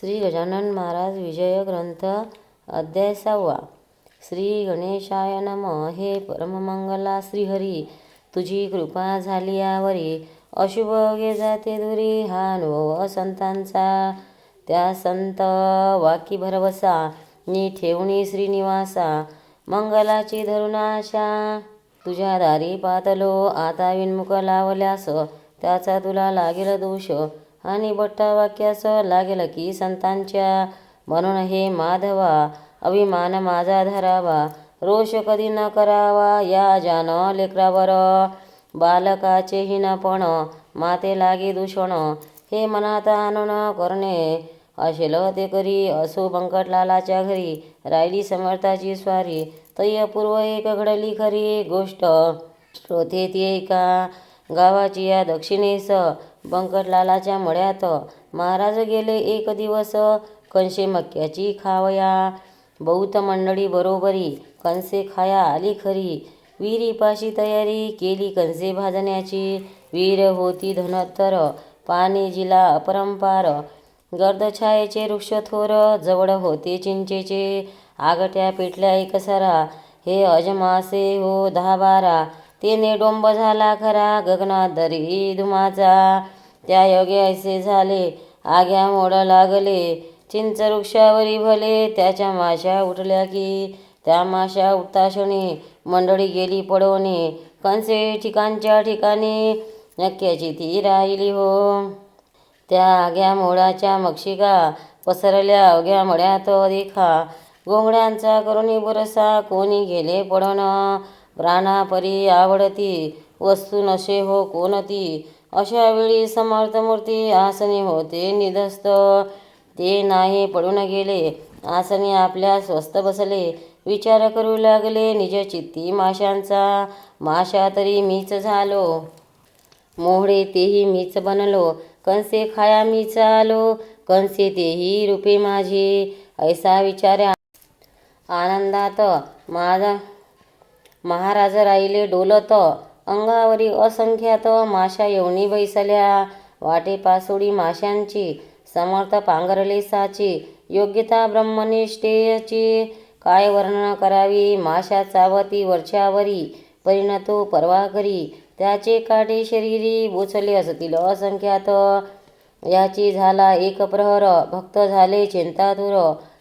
श्री गजानन महाराज विजय ग्रंथ अध्याय 6. श्री गणेशाय नम. हे परममंगला श्रीहरी, तुझी कृपा झाली यावरी, अशुभ गे जाते दुरी. हा अनुभव संतांचा, त्या संत वाकी भरवसा, नी ठेवणी श्रीनिवासा. मंगलाची धरून आशा, तुझ्या दारी पातलो, आता विनमुख लावल्यास, त्याचा तुला लागेल दोष. आणि बट्टा वाक्यास लागेल की संतांच्या. म्हणून हे माधवा, अभिमान माझा धरावा, रोष कधी न करावा या जान लेकरावर. बालकाचे हीनपण, माते लागे दूषण, हे मनात आणून करणे असेल ते करी. असो बंकटलालाच्या घरी, राहिली समर्थाची स्वारी. तय्यपूर्व एक घडली खरी गोष्ट, श्रोते ती एका गावाची. या दक्षिणेस बंकटलालाच्या मळ्यात, महाराज गेले एक दिवस, कणसे मक्याची खावया. बहुत मंडळी बरोबरी, कणसे खाया आली खरी. विहिरीपाशी तयारी केली कणसे भाजण्याची. विहीर होती धनोत्तर, पाणी जिला अपरंपार. गर्दछायेचे वृक्ष थोर, जवळ होते चिंचेचे. आगट्या पेटल्या एकसारा, हे अजमासे हो 10-12. तेने डोंब झाला खरा, गगनात दरी धुमाचा. त्या योगे ऐसे झाले, आग्या मोड लागले. चिंच वृक्षावरी भले, त्याच्या माशा उठल्या की. त्या माशा उठताक्षणी मंडळी गेली पळवणे. कणसे ठिकाणच्या ठिकाणी, नक्क्याची ती राहिली हो. त्या आग्या मोडाच्या मक्षिका पसरल्या अवघ्या मळ्यात देखा. घोंगड्यांचा करुणी बुरसा, कोणी गेले पळून. प्राणापरी आवडती वस्तू नशे हो कोणती. अशा वेळी समर्थ मूर्ती आसनी होते निधस्त. ते नाही पळून गेले, आसनी आपल्या स्वस्थ बसले. विचार करू लागले निज चित्ती माशांचा. माशा तरी मीच झालो, मोहडे तेही मीच बनलो. कणसे खाया मीच आलो, कणसे तेही रूपे माझी. ऐसा विचार आनंदात माझा महाराज राहिले डोलत. अंगावरी असंख्यात माशा येऊनी बैसल्या. वाटे पासोडी माशांची, समर्थ पांघरले साची. योग्यता ब्रह्मनिष्ठेची, काय वर्णन करावी. माशा चावती वरच्यावरी, परिणतो परवा करी. त्याचे काटे शरीरी, बोचले असतील असंख्यात. याची झाला एक प्रहर, भक्त झाले चिंतातुर.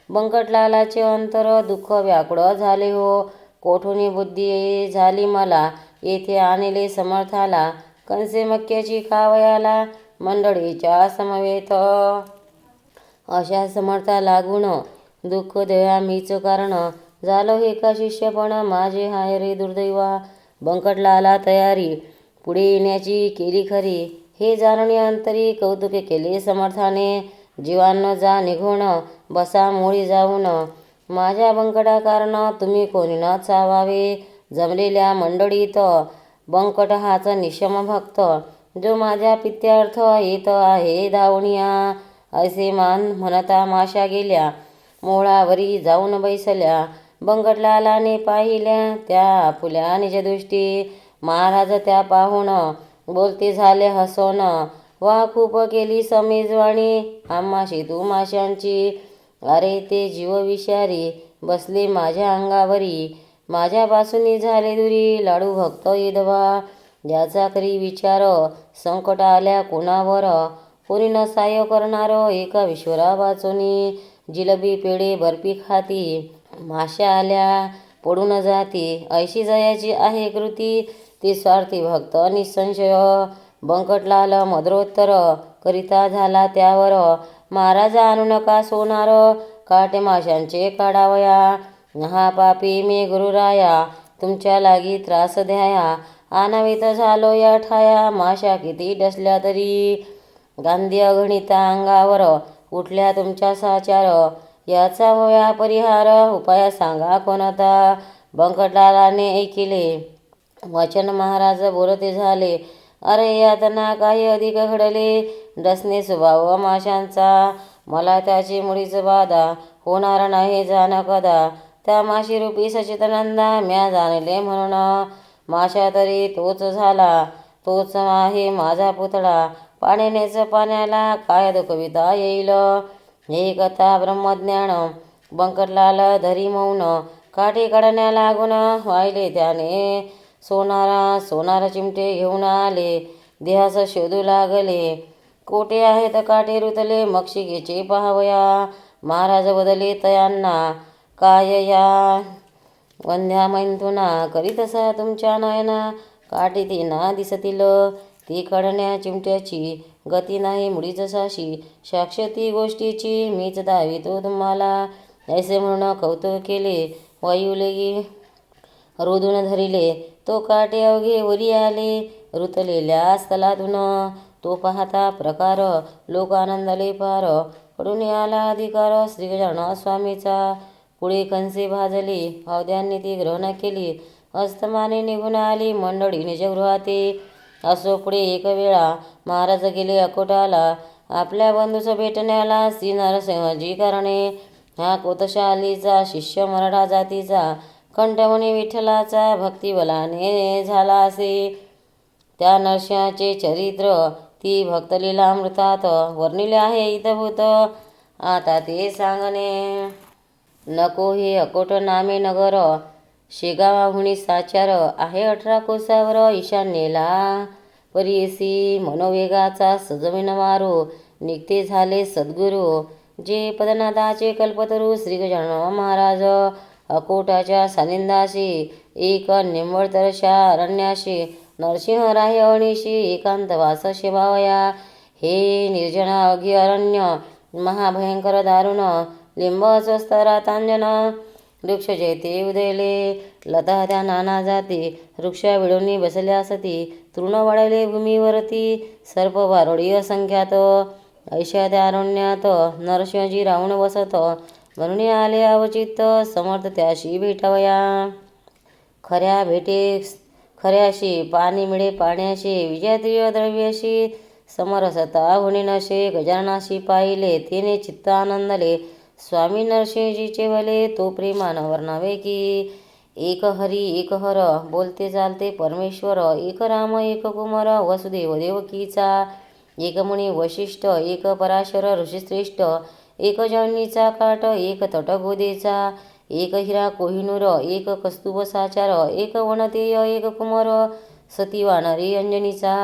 बंकटलालाचे अंतर, दुःख व्याकुळ झाले हो. कोठून बुद्धी झाली मला, येथे आणले समर्थाला. कणसे मक्याची खावयाला, मंडळीच्या समवेत. अशा समर्था लागून, दुःख दया मीच कारण. झालो हे का शिष्यपण, माझे हाय रे दुर्दैवा. बंकटलाला तयारी पुढे येण्याची केली खरी. हे जाणून अंतरी कौतुके केले समर्थाने. जीवांनो जा निघून, बसा मोळी जाऊन. माझ्या बंकटा कारण तुम्ही कोणी न चावावे. जमलेल्या मंडळीत बंकट हाच निशम भक्त, जो माझ्या पित्यार्थ येत आहे धावणिया. ऐसे म्हणता माशा गेल्या, मोळावरी जाऊन बैसल्या. बंकटलालाने पाहिल्या त्या आपुल्या निजदृष्टी. महाराज त्या पाहून बोलते झाले हसोन. वा खूप केली समेजवाणी, आम्हाशी तू माशांची. अरे ते जीव विषारी, बसले माझ्या अंगावरी. माझ्यापासून झाले दुरी, लाडू भक्त येदवा. याचा करी विचार, संकट आल्या कोणावर. कोणी न सहाय्य करणार, एका विश्वरा वाचोनी. जिलबी पेढे बर्फी खाती, माशा आल्या पडून जाती. ऐशी जयाची आहे कृती, ती स्वार्थी भक्त निसंशय. बंकटलाल मद्रोत्तर करिता झाला त्यावर. महाराज आणू नका सोनार, काटे माशांचे काढावया. हा पापी मे गुरुराया, तुमच्या लागी त्रास द्याया. आनावित झालो या ठाया, माशा किती डसल्या तरी. गांधी गणिता अंगावर, उठल्या तुमच्या साचार. याचा होया परिहार, उपाय सांगा कोणता. बंकटलालाने ऐकिले वचन, महाराज बोलते झाले. अरे यातना काही अधिक घडले, डसणे स्वभाव माशांचा. मला त्याची मुळीच बाधा, होणार नाही जाण कदा. त्या माशीरूपी सचितानंदा, म्या जाणले म्हणून. माशा तरी तोच झाला, तोच आहे माझा पुतळा. पाण्यानेच पाण्याला काय दुखविता येईल. हे कथा ब्रह्मज्ञान बंकटलाल धरी मौन काठी काढण्या लागून वाहिले त्याने सोनारा चिमटे घेऊन आले देहास शोधू लागले कोठे आहेत काठी रुतले मक्षिकेचे पाहावया महाराज बदले तयांना काय या वंद्या मैथुना करीतसा तुमच्या नयना काठी ती ना दिसतील ती काढण्या चिमट्याची गती नाही मुळीच साशी साक्षती गोष्टीची मीच दावितो तुम्हाला ऐसे म्हणून कौतुक केले वायुलेगी रोधून धरिले तो काटे अवघे वरी आले रुतलेल्या स्थलातून तो पाहता प्रकार लोक आनंदाले पार कडून आला अधिकार श्रीगजानन स्वामीचा पुढे कंसे भाजली हौद्यांनी ती ग्रहण केली अस्तमाने निघून आली मंडळी निजगृहाते असो पुढे एक वेळा महाराज गेले अकोटाला आपल्या बंधूस भेटण्याला श्री नरसिंहजी कारणे हा कोतशालीचा शिष्य मराठा जातीचा कंठमणी विठ्ठलाचा भक्तिबलाने झाला असे त्या नरसिंहाचे चरित्र ती भक्तलीलामृतात वर्णिले आहे इतभूत आता ते सांगणे नको हे अकोट नामे नगर शेगावाहुनी साचार आहे 18 कोसावर ईशान्येला परीसी मनोवेगाचा सजविन मारो निघते झाले सद्गुरू जे पदनाथाचे कल्पतरू श्री गजानन महाराज अकोटाच्या सानिंदाशी एक निंबळतरशा अरण्याशी नरसिंहराय अणीशी एकांतवास शेवावया हे निर्जना अघी अरण्य महाभयंकर दारुण लिंब स्वस्तरातांजन वृक्ष जेते उदयले लता त्या नाना जाती वृक्षा विडोनी बसल्या सती तृण वाढले भूमीवरती सर्प वारोळी असंख्यात ऐशा त्या अरण्यात नरसिंहजी राहून बसत म्हणून आले अवचित समर्थ त्याशी भेटावया खऱ्या भेटे खऱ्याशी पाणी मिळे पाण्याशी विजयात्रिय द्रव्याशी समरसता होणे नशे गजाननाशी पाहिले तिने चित्त आनंदले स्वामी नरसिंहजीचे भले तो प्रेमान वर्णावे की एक हरी एक हर बोलते चालते परमेश्वर एक राम एक कुमार वसुदेव देवकीचा एक मुनी वशिष्ठ एक पराशर ऋषिश्रेष्ठ एक जान्नीचा काट एक तट गोदेचा एक हिरा कोहिनूर एक कस्तुभ साचार एक वनतेय एक कुमार सती वानरी अंजनीचा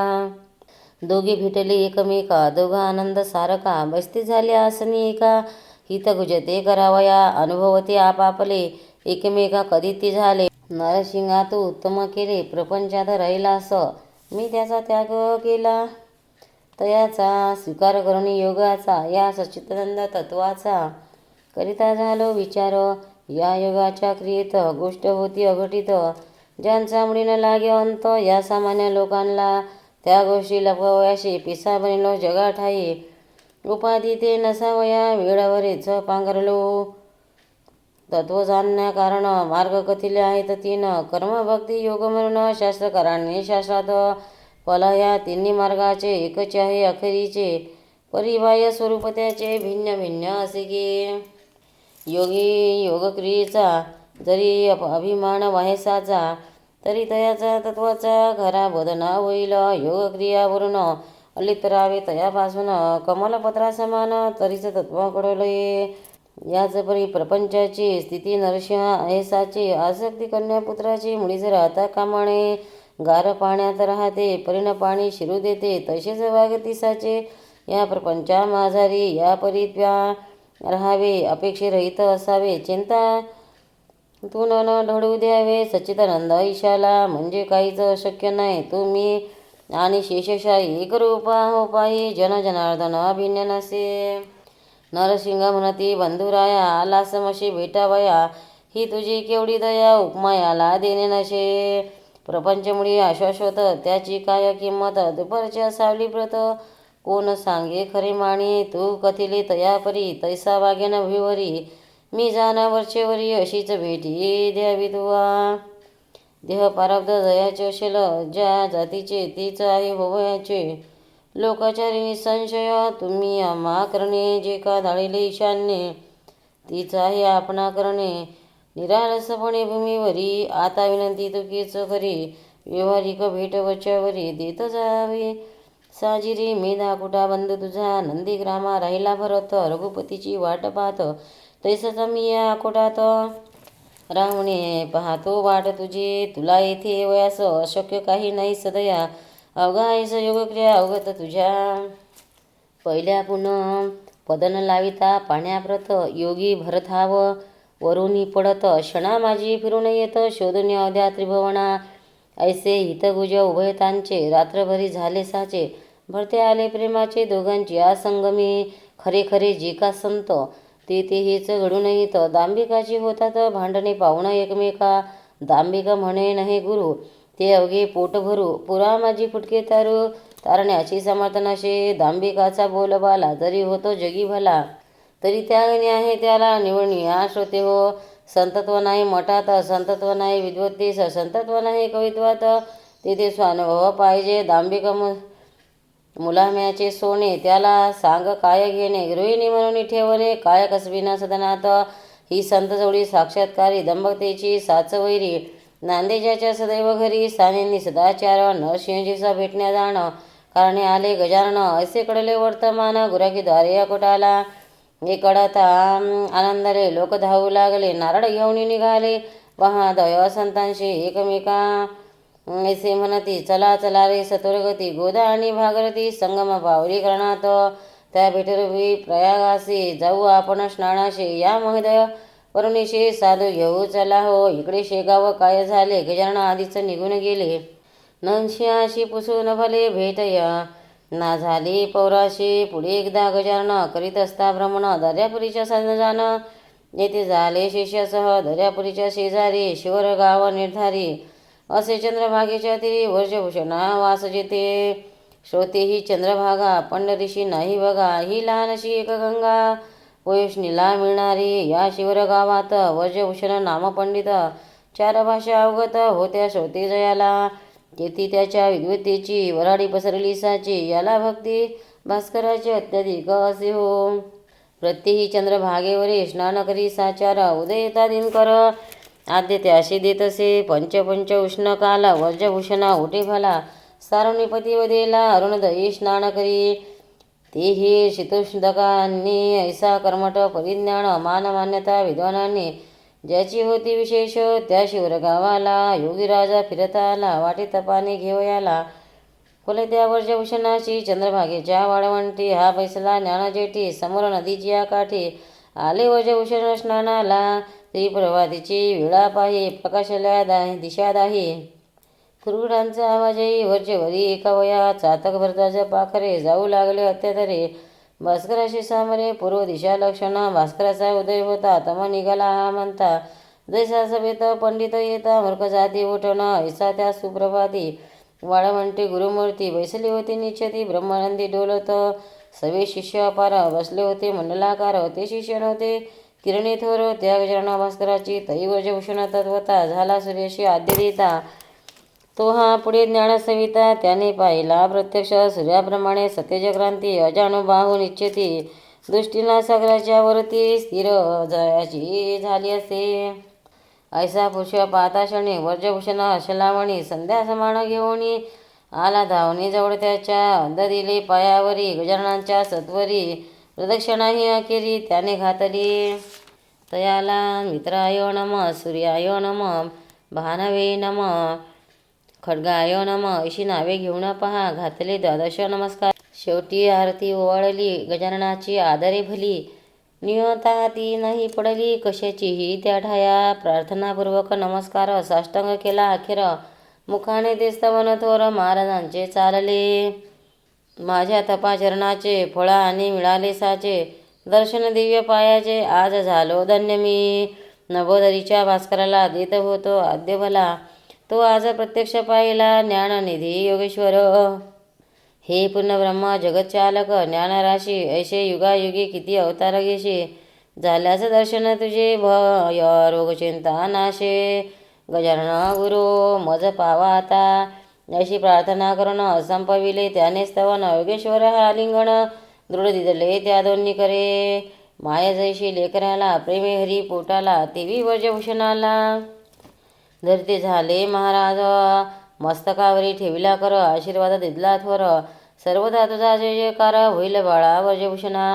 दोघे भेटले एकमेका दोघा आनंद सारका बसते झाले आसनी एका हित गुजते करावया अनुभवते आपापले एकमेका कधी ती झाले नरसिंहा तू उत्तम केले प्रपंचात राहिलास मी त्याचा त्याग केला तयाचा स्वीकार करणे योगाचा या सच्चिदानंद तत्वाचा करिता झालो विचार या योगाच्या क्रियेत गोष्ट होती अघटित ज्यांचा मुळीनं लागे अंत या सामान्य लोकांना त्या गोष्टी लपवायाशी पिसा बनिलो जगाठाई उपाधी ते नसावया वेळावरेच पांघरलो तत्व जाणण्या कारण मार्ग कथिले आहेत तीन कर्म भक्ती योग म्हणून शास्त्रकारांनी शास्त्रात फला या तिन्ही मार्गाचे एकच आहे अखेरीचे परिबाह्य स्वरूप त्याचे भिन्न भिन्न असे की योगी योगक्रियेचा जरी अभिमान वाहेसाचा तरी तयाचा तत्वाचा खरा बदना होईल योगक्रियावरून अलिप्तरावे तयापासून कमलपत्रासमान तरीच तत्व घडवले याच परी प्रपंचाची स्थिती नरसिंह आहेसाची आसक्ती कन्यापुत्राची मुळीच राहता कामाने गार पाण्यात राहते परिण पाणी शिरू देते तसेच वागतीसाचे या प्रपंचा माझारी या परित्या राहावे अपेक्षेरहित असावे चिंता तू न ढळू द्यावे सच्चिदानंद ईशाला म्हणजे काहीच अशक्य नाही तुम्ही आणि शेषशाही एक रूपा हो पायी जनार्दन अभिन्न नसे नरसिंह म्हणती बंधुराया आलास मशी भेटावया ही तुझी केवढी दया उपमायाला देणे नशे प्रपंचमुळी आश्वासवत त्याची काय किंमत दुपारच्या सावली व्रत कोण सांगे खरे माणी तू कथिले तयापरी तैसा वागेन भिवरी मी जाना वरचेवरी अशीच भेटी द्यावी तुवा देह प्रारब्ध दयाचे असेल ज्या जातीचे तीच आहे होवयाचे लोकाचारी निसंशय तुम्ही आम्हा करणे जे का धाडिले ईशान्ये तीच आहे आपणा करणे निरालसपणे भूमीवरी आता विनंती तुकीच खरी व्यावहारिक भेट वच्यावरी देत जावे साजिरी मी धाकुटा बंधू तुझा, नंदीग्रामा राहिला भरत, रघुपतीची वाट पाहत तैसच मी या कोटात. राहुणे पाहतो वाट तुझी, तुला येथे वयास अशक्य काही नाही सदया, अवघायस योगक्रिया अवगत तुझ्या. पहिल्या पुन्हा पदन लाविता पाण्याप्रत, योगी भरथाव वरुणी पडत, क्षणा माझी फिरून येत शोधून अवध्या त्रिभुवना. ऐसे हितगुज उभयतांचे, रात्रभरी झाले साचे, भरते आले प्रेमाचे दोघांची आसंगमी. खरे खरे जे का संत ते हेच घडून येत, दांभिकाची होतात भांडणे पाहुण एकमेका. दांभिक म्हणे नहे गुरु, ते अवघे पोट भरू, पुरा माझी फुटके तारू, तारण्याची समर्थ नशे. दांभिकाचा बोलबाला जरी होतो जगी भला, तरी त्यागणे आहे त्याला निवडणी श्रोते हो. संतत्व नाही मठात, संतत्व नाही विद्वत्तीस, संतत्व नाही कवित्वात, तेथे स्वानुभव पाहिजे. दांभिक मुलाम्याचे सोने, त्याला सांग काय घेणे, गृहिणी म्हणून ठेवणे काय कसबिना सदनात. ही संत जोडी साक्षात्कारी, दंभकतेची साचवैरी, नांदेजाच्या सदैव घरी. सानेंनी सदाचार, नरसिंहजीचा भेटण्या जाणं, कारणे आले गजानन, ऐसे कडले वर्तमान, गुराखीद्वारे या कोटाला. हे कडता आनंदाले लोक धावू लागले, नारळ घेऊन निघाले महादय संतांशी एकमेका. ऐसे म्हणती चला चला रे सत्वरगती, गोदा आणि भागरथी संगम पावली करणात. त्या भेटरवी प्रयागासी, जाऊ आपण स्नानाशी, या महोदय वरुणीशी साधू घेऊ चला हो. इकडे शेगाव काय झाले, गजानन आधीच निघून गेले, नंशियाशी पुसून भले भेटया ना झाली पौराशी. पुढे एकदा गजानन करीत असता भ्रमण, दर्यापुरीच्या जाण, येथे झाले शिष्यासह दर्यापुरीच्या शेजारी, शिवर गाव निर्धारी. असे चंद्रभागेच्या तिरी, वर्षभूषणा वास जेते. श्रोते ही चंद्रभागा, पंढरीशी नाही बघा, ही लहानशी एक गंगा, वयोष्णीला मिळणारी. या शिवर गावात वर्षभूषण नाम पंडित, 4 भाषा अवगत होत्या श्रोते जयाला. तेथी त्याच्या विद्वत्तेची वराडी पसरली साची, याला भक्ती भास्कराचे अत्याधिक असे हो. प्रत्येही चंद्रभागेवरी स्नान करी साचार, उदयता दिनकर आद्य त्याशी देतसे. पंच उष्ण काल, वर्जभूषणा ओटे भला, सारुणीपती वदेला अरुणदयी स्नान करी. ते हे शीतोष्णदकांनी, ऐसा कर्मठ परिज्ञान, मान मान्यता विद्वानांनी, ज्याची होती विशेष त्या शिवर गावाला. योगी राजा फिरत आला, वाटे तपाने घेवयाला, फुले त्या वर्षभूषणाची चंद्रभागेच्या वाळवंटी. हा बैसला ज्ञानजेठी, समोर नदीची या काठी, आले वर्षभूषण स्नानाला. ती प्रभातीची वेळा पाही, प्रकाशल्या दिशा दाही, कुरघुडांचा आवाजही वरचेवरी एका वया. चातक भरताच्या पाखरे, जाऊ लागले अत्यातरे, भास्कराशी सामरे, पूर्व दिशा लक्षण. भास्कराचा उदय होता, तम निघाला हा म्हणता, जैसा सभेत पंडित येता, मूर्ख जाती उठण, ऐसा त्या सुप्रभाती. वाळवंटी गुरुमूर्ती, बैसली होती निश्चती, ब्रह्मानंदी डोलत, सवे शिष्य अपार, बसले होते मंडलाकार. ते शिष्य नव्हते किरणे थोर, त्या गजानन भास्कराची, तै वर्षभूषण तत्वता, झाला सूर्याशी आद्य देता. तो हा पुढे ज्ञानसविता, त्याने पाहिला प्रत्यक्ष सूर्याप्रमाणे सत्यजक्रांती, अजानुबाहू निश्चिती, दृष्टीना सागराच्या वरती स्थिर जयाची झाली असे. ऐसा पुरुष पाहता क्षणी, वर्षभूषण हर्षलावणी, संध्या समान घेऊनी आला धावणी जवळ त्याच्या, अंध दिले पायावरी, गजाननांच्या सत्वरी, प्रदक्षिणाही अखेरी त्याने घातली. तयाला मित्राय नम, सूर्याय नम, भानवे नम, खड्गाय नम, अशी नावे घेऊन पहा घातले 12 नमस्कार. शेवटी आरती ओवाळली गजाननाची आदरे भली, नियता ती नाही पडली कशाचीही त्या ठाया. प्रार्थनापूर्वक नमस्कार साष्टांग केला अखेर, मुखाने ते स्तवन थोर महाराजांचे चालले. माझ्या तपाचरणाचे फळ आणि मिळाले साचे, दर्शन दिव्य पायाचे आज झालो धन्य मी. नभोदरीच्या भास्कराला देत होतो आद्य भला, तो आज प्रत्यक्ष पाहिला ज्ञाननिधी योगेश्वर. हे पूर्ण ब्रह्म जगतचालक ज्ञानराशी, ऐसे युगायुगी किती अवतार घेशे, झाल्यास दर्शन तुझे भय रोग चिंता नाशे. गजानन गुरु मज पावा आता, अशी प्रार्थना करून संपविले त्याने स्तवन. योगेश्वर हा लिंगण दृढ दिदले त्या दोन्ही करे, माय जैशी लेकराला प्रेमे हरी पोटाला, तेवी वर्षभूषणाला. धरते झाले महाराज, मस्तकावरी ठेविला कर, आशीर्वाद दिदला थोर, सर्वदा तुझा जय जयकार होईल बाळा व्रजभूषणा.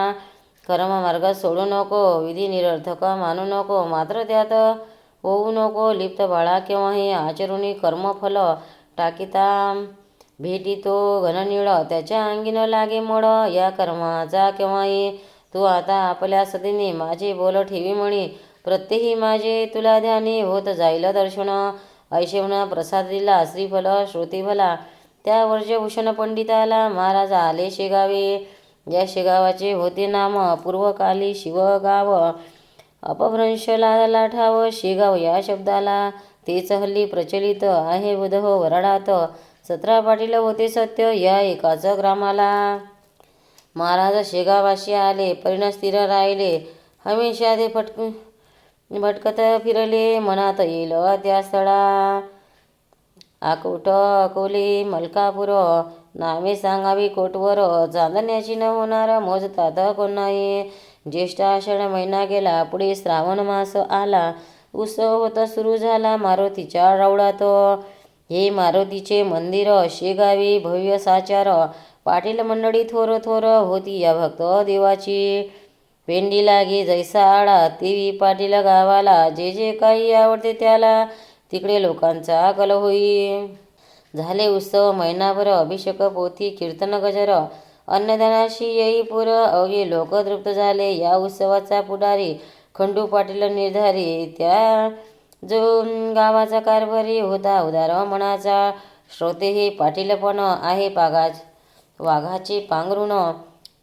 कर्ममार्गात सोडू नको, विधी निरर्थक मानू नको, मात्र त्यात होऊ नको लिप्त बाळा केव्हाही. आचरुणी कर्मफल टाकीता भेटितो घननीळ, त्याच्या अंगीन लागे मोड. या कर्माचा केव्हाही तू आता आपल्या सतीने माझे बोल ठेवी म्हणी. प्रत्यही माझे तुला ध्यानी होत जाईल दर्शन. ऐसे म्हणून प्रसाद दिला श्रीफल श्रुतिफला. त्या व्रजभूषण पंडिताला महाराज आले शेगावे. या शेगावाचे होते नाम पूर्वकाली शिवगाव. अपभ्रंश लागला ठाव शेगाव या शब्दाला, तेच हल्ली प्रचलित आहे उधव वराडात. 17 पाटील होते सत्य या एकाच ग्रामाला. महाराज शेगावाशी आले, परिण स्थिर राहिले. हमेशा ते भटकत फिरले, मनात येईल त्या स्थळा. आकोट अकोले मलकापूर, नावे सांगावी कोटवर. चांदण्याची न होणार मोजतात कोण नाही. ज्येष्ठ आषाढ महिना गेला, पुढे श्रावण मास आला. उत्सव होता सुरू झाला मारुतीच्या रावळात. हे मारुतीचे मंदिर शेगावी भव्य साचार. पाटील मंडळी थोर थोर होती या भक्त देवाची. पेंडी लागे जैसा आळा, तेवी पाटील गावाला. जे जे काही आवडते त्याला, तिकडे लोकांचा कल होई. झाले उत्सव महिनाभर, अभिषेक पोथी कीर्तन गजर. अन्नदानाशी येई पूर, अवघे लोक तृप्त झाले. या उत्सवाचा पुढारी खंडू पाटील निर्धारी. त्या जो गावाचा कारभारी होता उदार मनाचा. श्रोते हे पाटील पण आहे वाघाचे पांघरुण.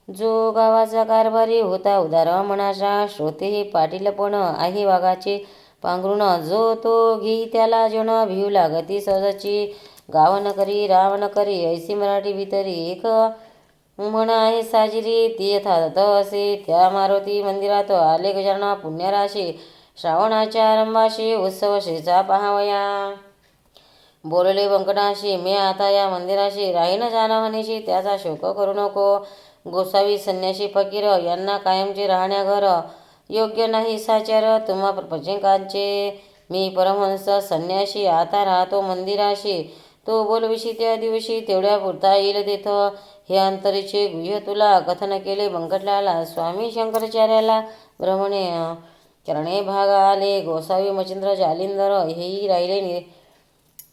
जो गावाचा कारभारी होता उदार मनाचा. श्रोते हे पाटील पण आहे वाघाचे पांघरुण. जो तो घेई त्याला जन भिऊ लागती सहजाची. गाव न करी राव न करी, ऐसी मराठी भितरी एक म्हण आहे साजिरी. ती यथार्थ असे. त्या मारुती मंदिरात आले गजानना पुण्यराशी. श्रावणाच्या आरंभाशी उत्सव श्रीचा पहावया. बोलले व्यंकटाशी, मी आता या मंदिराशी राहीन जानहानीशी. त्याचा शोक करू नको. गोसावी संन्यासी फकीर यांना कायमचे राहण्या घर. योग्य नाही साचार तुम्हा प्रपंचिकांचे. मी परमहंस संन्यासी आता राहतो मंदिराशी. तो बोलविशी त्या दिवशी तेवढ्या पुरता येईल तेथं. हे अंतरीचे गुह्य तुला कथन केले व्यंकटलाला. स्वामी शंकराचार्याला ब्रह्मणे करणे भाग आले. गोसावी मच्छिंद्र जालिंदर हेही राहिले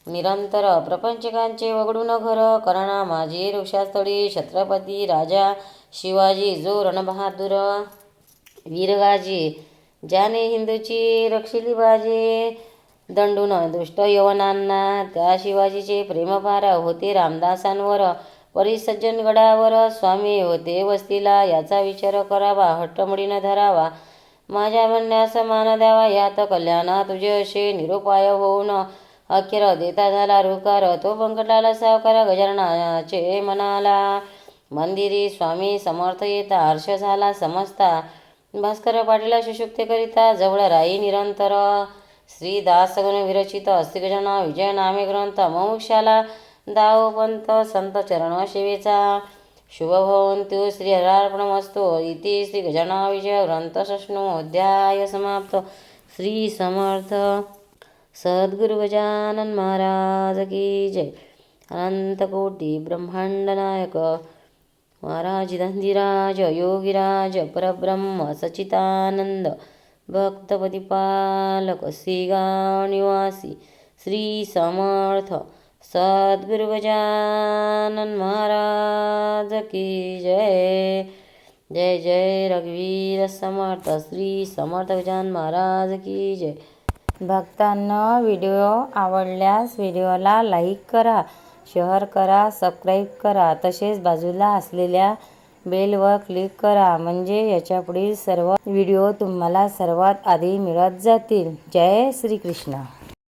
निरंतर. प्रपंचकांचे वगडून घर करणा माझे वृक्षास्थळी. छत्रपती राजा शिवाजी जो रणबहादूर वीरगाजी. ज्याने हिंदूची रक्षिली बाजी. दंडून दुष्ट यवनांना. त्या शिवाजीचे प्रेम फार होते रामदासांवर. परिसज्जन गडावर स्वामी होते वस्तीला. याचा विचार करावा हट्टमुडीनं धरावा. माझ्या म्हणण्यास मान द्यावा. यात कल्याण तुझे असे निरुपाय होऊन अखेर देता झाला रुकार. तो व्यंकटाला सावकार गजाननाचे म्हणाला. मंदिरी स्वामी समर्थ येता हर्ष झाला समजता. भास्कर पाटील सुषुप्ते करिता जवळ राही निरंतर. श्री दासगण विरचित श्री गजानन विजय नामे ग्रंथ. मोक्षाला दाव पंत संत चरण सेवेचा. शुभ भवन्तु. श्री हरार्पणमस्तु. इति श्री गजानन विजय ग्रंथ 6 अध्याय समाप्त. श्री समर्थ सद्गुरु गजानन महाराज की जय. अनंतकोटी ब्रह्मांड नायक महाराज धंधीराज योगीराज परब्रह्म सच्चिदानंद भक्तपतिपालक श्रीगाव निवासी श्री समर्थ सद्गुरु गजानन महाराज की जय. जय जय रघुवीर समर्थ श्री समर्थ गजानन महाराज की जय. भक्तांनो, व्हिडिओ आवडल्यास व्हिडिओला लाईक करा, शेअर करा, सबस्क्राईब करा. तसेच बाजूला असलेल्या बेलवर क्लिक करा, म्हणजे याच्यापुढील सर्व व्हिडिओ तुम्हाला सर्वात आधी मिळत जातील. जय श्री कृष्ण.